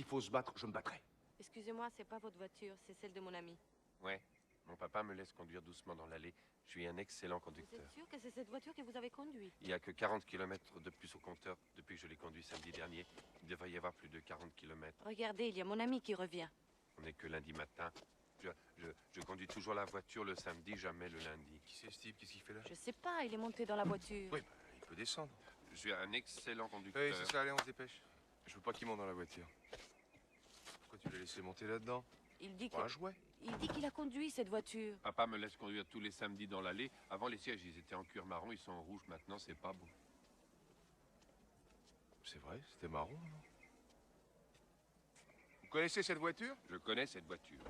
S'il faut se battre, je me battrai. Excusez-moi, c'est pas votre voiture, c'est celle de mon ami. Ouais, mon papa me laisse conduire doucement dans l'allée. Je suis un excellent Vous conducteur. êtes sûr que c'est cette voiture que vous avez conduite? Il n'y a que 40 km de plus au compteur depuis que je l'ai conduit samedi dernier. Il devrait y avoir plus de 40 km. Regardez, il y a mon ami qui revient. On n'est que lundi matin. Je conduis toujours la voiture le samedi, jamais le lundi. Qui c'est, Steve? Qu'est-ce qu'il fait là? Je sais pas, il est monté dans la voiture. Oui, bah, il peut descendre. Je suis un excellent conducteur. Oui, c'est ça, allez, on se dépêche. Je veux pas qu'il monte dans la voiture. Pourquoi tu l'as laissé monter là-dedans? Il dit Pour un jouet. Il dit qu'il a conduit cette voiture. Papa me laisse conduire tous les samedis dans l'allée. Avant, les sièges, ils étaient en cuir marron, ils sont en rouge. Maintenant, c'est pas beau. C'est vrai, c'était marron, non? Vous connaissez cette voiture? Je connais cette voiture.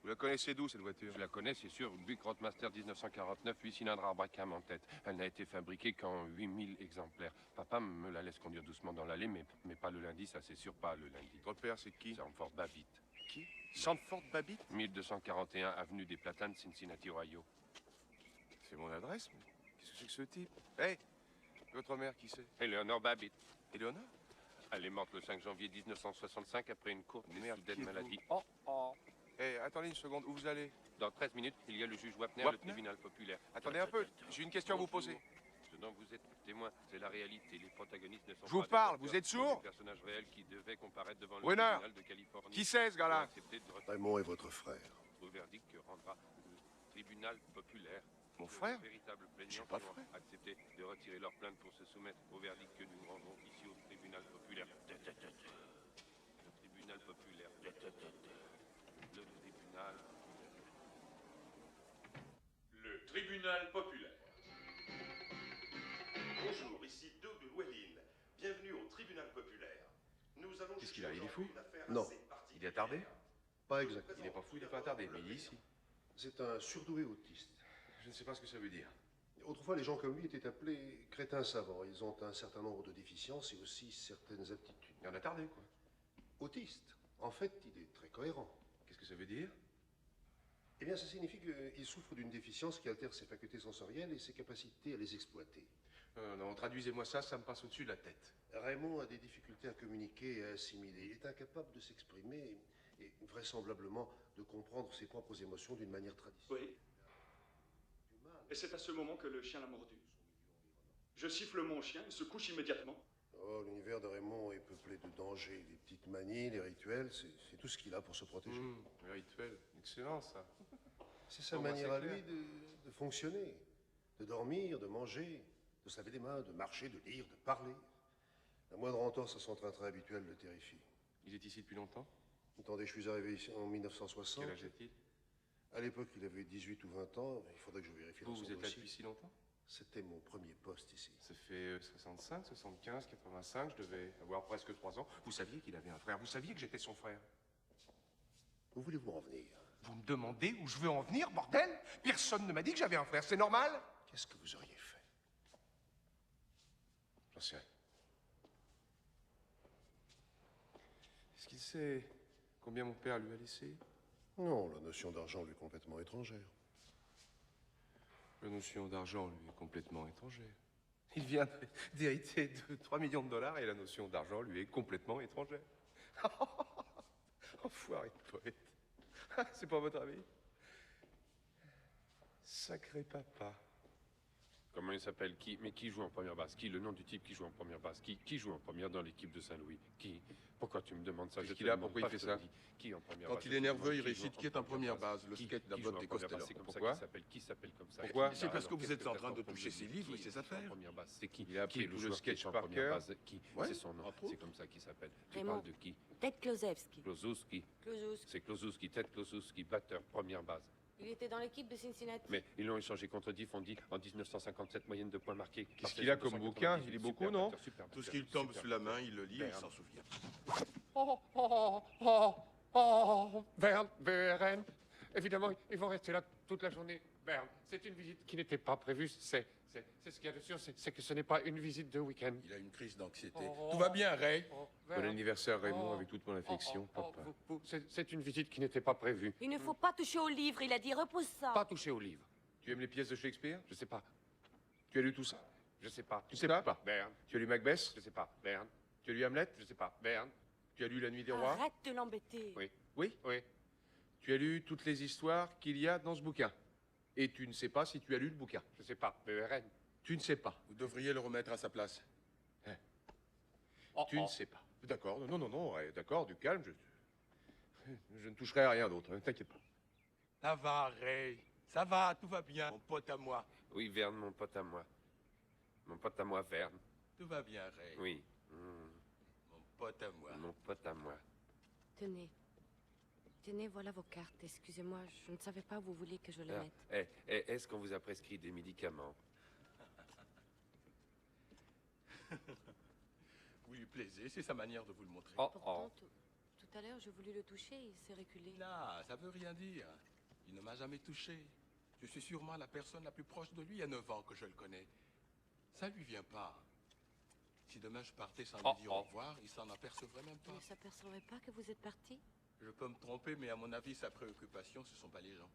Vous la connaissez d'où, cette voiture? Je la connais, c'est sûr. Buick Roadmaster 1949, 8 cylindres à Brackham en tête. Elle n'a été fabriquée qu'en 8000 exemplaires. Papa me la laisse conduire doucement dans l'allée, mais pas le lundi, ça c'est sûr, pas le lundi. Votre père, c'est qui? C'est Sanford Babbitt. Qui? Sanford Babbitt? 1241 avenue des Platanes, Cincinnati, Ohio. C'est mon adresse, mais qu'est-ce que c'est que ce type? Hé! Votre mère, qui c'est? Eleanor Babbitt. Éléonore? Elle est morte le 5 janvier 1965 après une courte et Merde, soudaine qui êtes-vous? maladie. Oh. Hé, attendez une seconde, où vous allez? Dans 13 minutes, il y a le juge Wapner, Wapner? le tribunal populaire. Attendez un peu, j'ai une question à vous poser. Ce dont vous êtes témoin, c'est la réalité. Les protagonistes ne sont Je vous pas des parle, acteurs, vous êtes ce sont sourd? des personnages réels qui devaient comparaître devant le Winner! tribunal de Californie. Qui c'est, ce gars-là? Pour accepter de retirer Raymond est votre frère. au verdict que rendra le tribunal populaire. Mon frère? Les véritables plaignants J'ai pas de qui ont frère. accepté de retirer leur plainte pour se soumettre au verdict que nous rendons ici au tribunal populaire. Le tribunal populaire. Le tribunal. Le tribunal populaire. Bonjour, ici Doug Llewellyn. Bienvenue au tribunal populaire. Nous allons Qu'est-ce qu'il a, il est fou? Non. Il est attardé? Pas exact. Il est pas fou, il est pas attardé, mais il est ici. C'est un surdoué autiste. Je ne sais pas ce que ça veut dire. Autrefois, les gens comme lui étaient appelés crétins savants. Ils ont un certain nombre de déficiences et aussi certaines aptitudes. Il est en attardé, quoi. Autiste. En fait, il est très cohérent. Qu'est-ce que ça veut dire? Eh bien, ça signifie qu'il souffre d'une déficience qui altère ses facultés sensorielles et ses capacités à les exploiter. Non, traduisez-moi ça, ça me passe au-dessus de la tête. Raymond a des difficultés à communiquer et à assimiler. Il est incapable de s'exprimer et vraisemblablement de comprendre ses propres émotions d'une manière traditionnelle. Oui. Et c'est à ce moment que le chien l'a mordu. Je siffle mon chien, il se couche immédiatement. Oh, l'univers de Raymond est peuplé de dangers. Les petites manies, les rituels, c'est tout ce qu'il a pour se protéger. Le rituel, excellent, ça. C'est sa Bon, bah, manière c'est à clair. lui de fonctionner, de dormir, de manger, de se laver les mains, de marcher, de lire, de parler. La moindre entorse à son train-train habituel le terrifie. Il est ici depuis longtemps? Attendez, je suis arrivé ici en 1960. Quel âge a-t-il? À l'époque, il avait 18 ou 20 ans. Il faudrait que je vérifie dans Vous son êtes là dossier. depuis si longtemps? C'était mon premier poste ici. Ça fait 65, 75, 85, je devais avoir presque 3 ans. Vous saviez qu'il avait un frère, vous saviez que j'étais son frère. Où voulez-vous en venir? Vous me demandez où je veux en venir, bordel? Personne ne m'a dit que j'avais un frère, c'est normal? Qu'est-ce que vous auriez fait? J'en sais rien. Est-ce qu'il sait combien mon père lui a laissé? Non, la notion d'argent lui est complètement étrangère. La notion d'argent lui est complètement étrangère. Il vient d'hériter de 3 millions de dollars et la notion d'argent lui est complètement étrangère. Enfoiré de poète. C'est pas votre avis? Sacré papa. Comment il s'appelle? Qui? Mais qui joue en première base? Qui? Le nom du type qui joue en première base? Qui joue en première dans l'équipe de Saint-Louis? Qui? Pourquoi tu me demandes ça? Qu'est-ce Je qu'il te a? demande Pourquoi il pas, fait je te ça? dis. Qui en première Quand base? il Je est te nerveux, demande il qui récite joue qui est en première base, le Qui sketch joue d'Abbott en et première Costello. base? C'est comme ça Pourquoi? qui s'appelle comme ça? Pourquoi? C'est parce que Alors, vous qu'est-ce êtes en t'as train de fait en toucher premier ses livres et Qui ses est en affaires. première base? C'est qui? Il a Qui appris est le tout le joueur sketch qui est en par première cœur. base? Qui? Ouais, C'est son nom. entre autres. C'est comme ça qu'il s'appelle. Tu Raymond. parles de qui? Ted Klozewski. Klozowski. Klozowski. C'est Klozowski, Ted Klozowski, batteur, première base. Il était dans l'équipe de Cincinnati. Mais ils l'ont échangé contre Diffondi en 1957, moyenne de points marqués. Qu'est-ce qu'il a comme bouquin? Il lit beaucoup, non? Tout ce qu'il tombe sous la main, il le lit et il s'en souvient. Bern. Évidemment, ils vont rester là toute la journée. Bern, c'est une visite qui n'était pas prévue. C'est ce qu'il y a de sûr, c'est que ce n'est pas une visite de week-end. Il a une crise d'anxiété. Tout va bien, Ray? Bon anniversaire, Raymond, avec toute mon affection, papa. C'est une visite qui n'était pas prévue. Il ne faut pas toucher au livre, il a dit repose ça. Pas toucher au livre. Tu aimes les pièces de Shakespeare? Je sais pas. Tu as lu tout ça? Je sais pas. Tu sais pas? Verne. Tu as lu Macbeth? Je sais pas. Verne. Tu as lu Hamlet? Je sais pas. Verne. Tu as lu La Nuit des Rois? Arrête de l'embêter. Oui. Oui? Oui. Tu as lu toutes les histoires qu'il y a dans ce bouquin. Et tu ne sais pas si tu as lu le bouquin. Je sais pas. VERN. Tu ne sais pas. Vous devriez le remettre à sa place. Oh, Tu ne sais pas. D'accord, non, ouais, d'accord, du calme, je ne toucherai à rien d'autre, ne t'inquiète pas. Ça va, Ray. Ça va, tout va bien, mon pote à moi. Oui, Verne, mon pote à moi. Mon pote à moi, Verne. Tout va bien, Ray. Oui. Mon pote à moi. Mon pote à moi. Tenez. Tenez, voilà vos cartes. Excusez-moi, je ne savais pas où vous vouliez que je les Ah, mette. Est-ce qu'on vous a prescrit des médicaments? Vous lui plaisez, c'est sa manière de vous le montrer. Oh, Pourtant, oh. tout à l'heure, j'ai voulu le toucher, il s'est reculé. Là, ça veut rien dire. Il ne m'a jamais touché. Je suis sûrement la personne la plus proche de lui. Il y a 9 ans que je le connais. Ça lui vient pas. Si demain je partais sans lui dire au revoir, il s'en apercevrait même pas. Il ne s'apercevrait pas que vous êtes parti? Je peux me tromper, mais à mon avis, sa préoccupation, ce sont pas les gens.